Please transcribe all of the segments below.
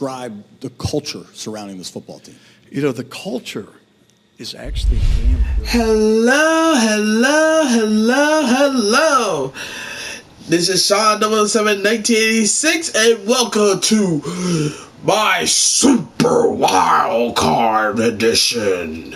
describe the culture surrounding this football team? You know, the culture is actually damn good. Hello. This is Sean 007 1986, and welcome to my Super Wild Card edition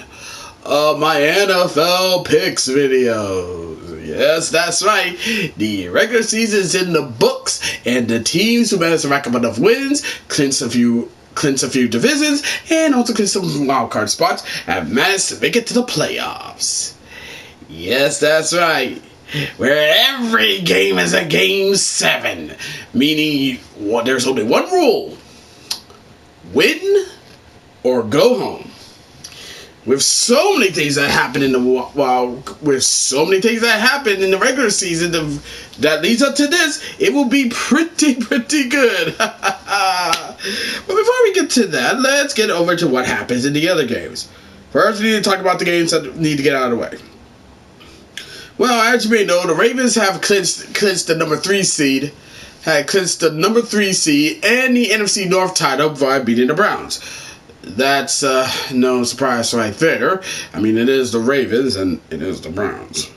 of my NFL picks videos. Yes, that's right. The regular season's in the books, and the teams who managed to rack up enough wins, clinch a few divisions, and also clinch some wild card spots have managed to make it to the playoffs. Yes, that's right. Where every game is a game 7, meaning there's only one rule: win or go home. With so many things that happen in the regular season that leads up to this, it will be pretty good. But before we get to that, let's get over to what happens in the other games. First, we need to talk about the games that need to get out of the way. Well, as you may know, the Ravens have clinched the number 3 seed, and the NFC North title by beating the Browns. That's no surprise right there. I mean, it is the Ravens and it is the Browns.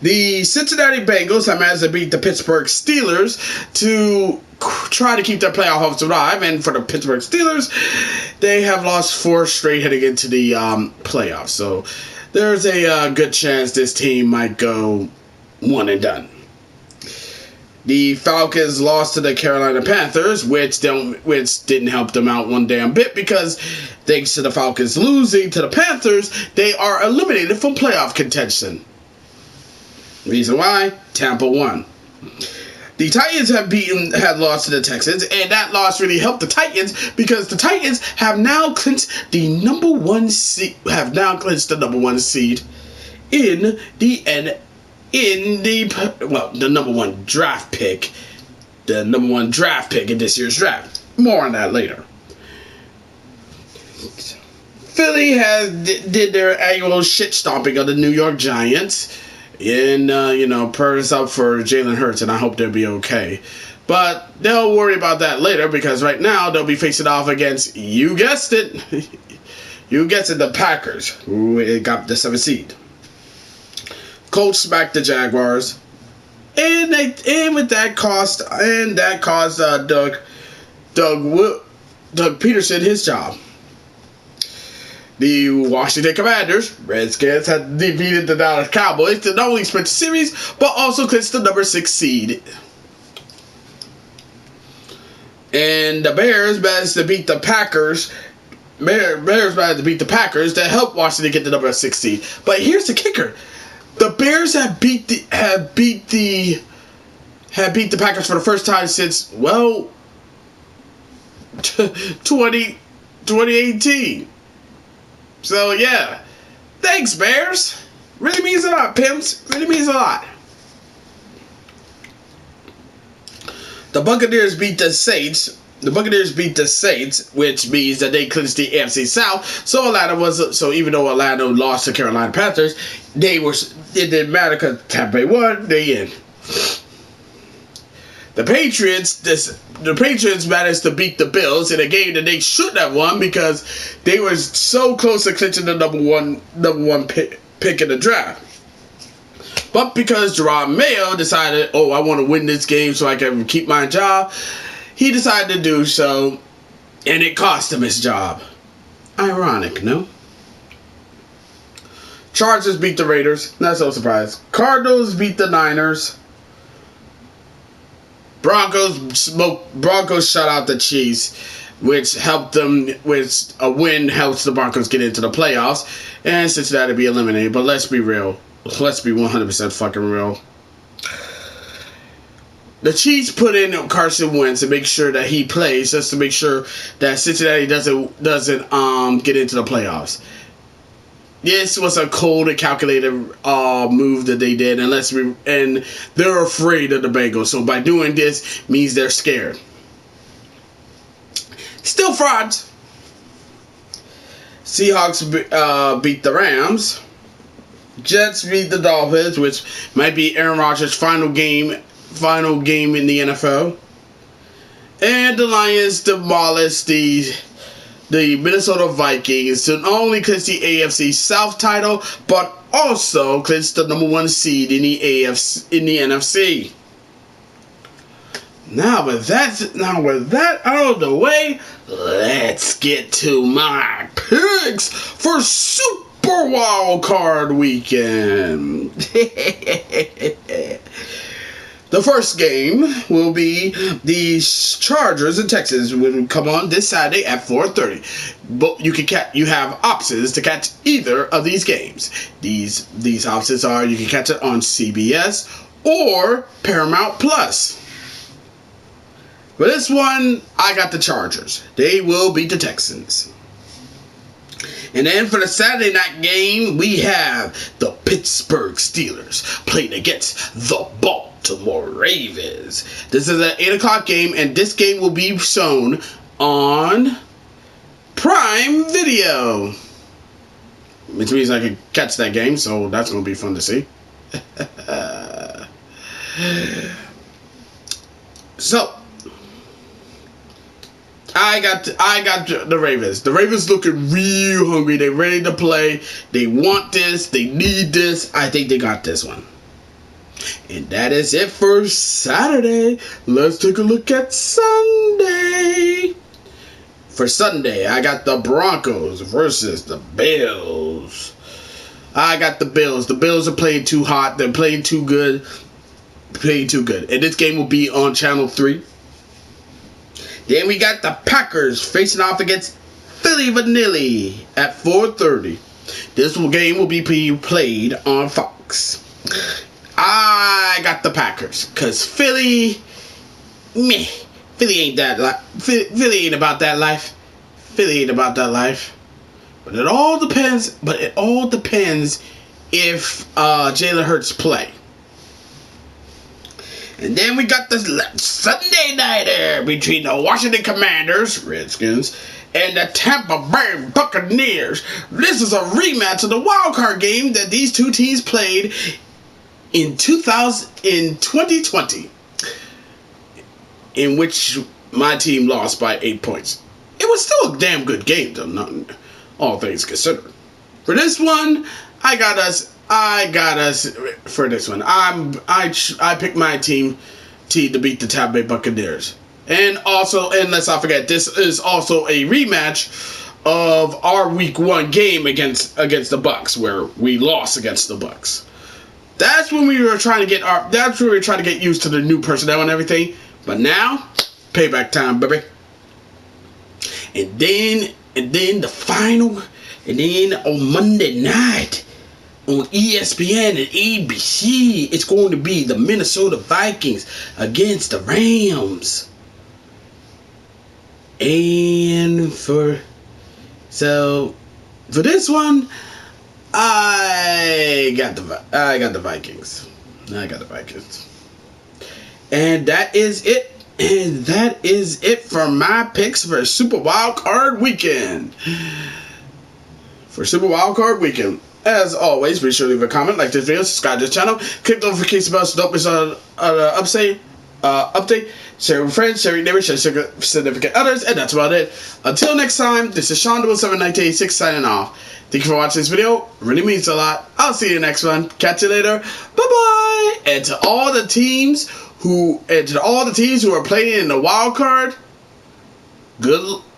The Cincinnati Bengals have managed to beat the Pittsburgh Steelers to try to keep their playoff hopes alive. And for the Pittsburgh Steelers, they have lost 4 straight heading into the playoffs. So there's a good chance this team might go one and done. The Falcons lost to the Carolina Panthers, which didn't help them out one damn bit, because thanks to the Falcons losing to the Panthers, they are eliminated from playoff contention. Reason why? Tampa won. The Titans had lost to the Texans, and that loss really helped the Titans, because the Titans have now clinched the number 1 seed. In the number 1 draft pick. The number 1 draft pick in this year's draft. More on that later. Philly did their annual shit stomping of the New York Giants. And, prayers up for Jalen Hurts, and I hope they'll be okay. But they'll worry about that later, because right now they'll be facing off against, you guessed it, the Packers, who got the 7th seed. Colts smacked the Jaguars, and that cost Doug Peterson his job. The Washington Commanders, Redskins, had defeated the Dallas Cowboys to not only split the series, but also clinched the number 6 seed. And the Bears managed to beat the Packers. Bears managed to beat the Packers to help Washington get the number 6 seed. But here's the kicker. The Bears have beat the Packers for the first time since 2018. So yeah, thanks Bears. Really means a lot, pimps. Really means a lot. The Buccaneers beat the Saints. Which means that they clinched the AFC South. So even though Atlanta lost to Carolina Panthers, it didn't matter because Tampa Bay won. They in. The Patriots managed to beat the Bills in a game that they shouldn't have won, because they were so close to clinching the number one pick in the draft. But because Jerome Mayo decided, I want to win this game so I can keep my job, he decided to do so, and it cost him his job. Ironic, no? Chargers beat the Raiders. Not so surprised. Cardinals beat the Niners. Broncos shut out the Chiefs, which a win helps the Broncos get into the playoffs, and Cincinnati be eliminated. But let's be real. Let's be 100% fucking real. The Chiefs put in Carson Wentz to make sure that he plays, just to make sure that Cincinnati doesn't get into the playoffs. This was a cold and calculated move that they did, and they're afraid of the Bengals. So by doing this, means they're scared. Still frauds. Seahawks beat the Rams. Jets beat the Dolphins, which might be Aaron Rodgers' final game in the NFL. And the Lions demolished the Minnesota Vikings to not only clinch the AFC South title, but also clinch the #1 seed in the NFC. Now with that out of the way, let's get to my picks for Super Wild Card Weekend. The first game will be the Chargers and Texans will come on this Saturday at 4:30. But you have options to catch either of these games. These options are you can catch it on CBS or Paramount Plus. For this one, I got the Chargers. They will beat the Texans. And then for the Saturday night game, we have the Pittsburgh Steelers playing against the Baltimore Ravens. This is an 8 o'clock game, and this game will be shown on Prime Video. Which means I can catch that game, so that's going to be fun to see. So, I got the Ravens. The Ravens looking real hungry. They ready to play. They want this. They need this. I think they got this one. And that is it for Saturday. Let's take a look at Sunday. For Sunday, I got the Broncos versus the Bills. I got the Bills. The Bills are playing too hot. They're playing too good. And this game will be on Channel 3. Then we got the Packers facing off against Philly Vanilli at 4:30. This game will be played on Fox. I got the Packers because Philly ain't Philly ain't about that life. Philly ain't about that life. But it all depends. If Jalen Hurts play. And then we got this Sunday nighter between the Washington Commanders, Redskins, and the Tampa Bay Buccaneers. This is a rematch of the wild card game that these two teams played in 2020, in which my team lost by 8 points. It was still a damn good game, though, all things considered. For this one, I got us for this one. I picked my team to beat the Tampa Bay Buccaneers. And let's not forget, this is also a rematch of our Week 1 game against the Bucs, where we lost against the Bucs. That's when we were trying to get used to the new personnel and everything. But now, payback time, baby. And then on Monday night, on ESPN and ABC, it's going to be the Minnesota Vikings against the Rams. And for this one, I got the Vikings. And that is it. And that is it for my picks for Super Wild Card Weekend. As always, be sure to leave a comment, like this video, subscribe to the channel, click the notification bell so don't miss an update, share with friends, share with neighbors, share with significant others, and that's about it. Until next time, this is Sean 71986 signing off. Thank you for watching this video. It really means a lot. I'll see you in the next one. Catch you later. Bye-bye. And to all the teams who are playing in the wild card,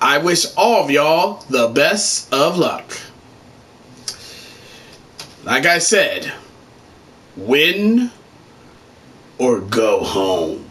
I wish all of y'all the best of luck. Like I said, win or go home.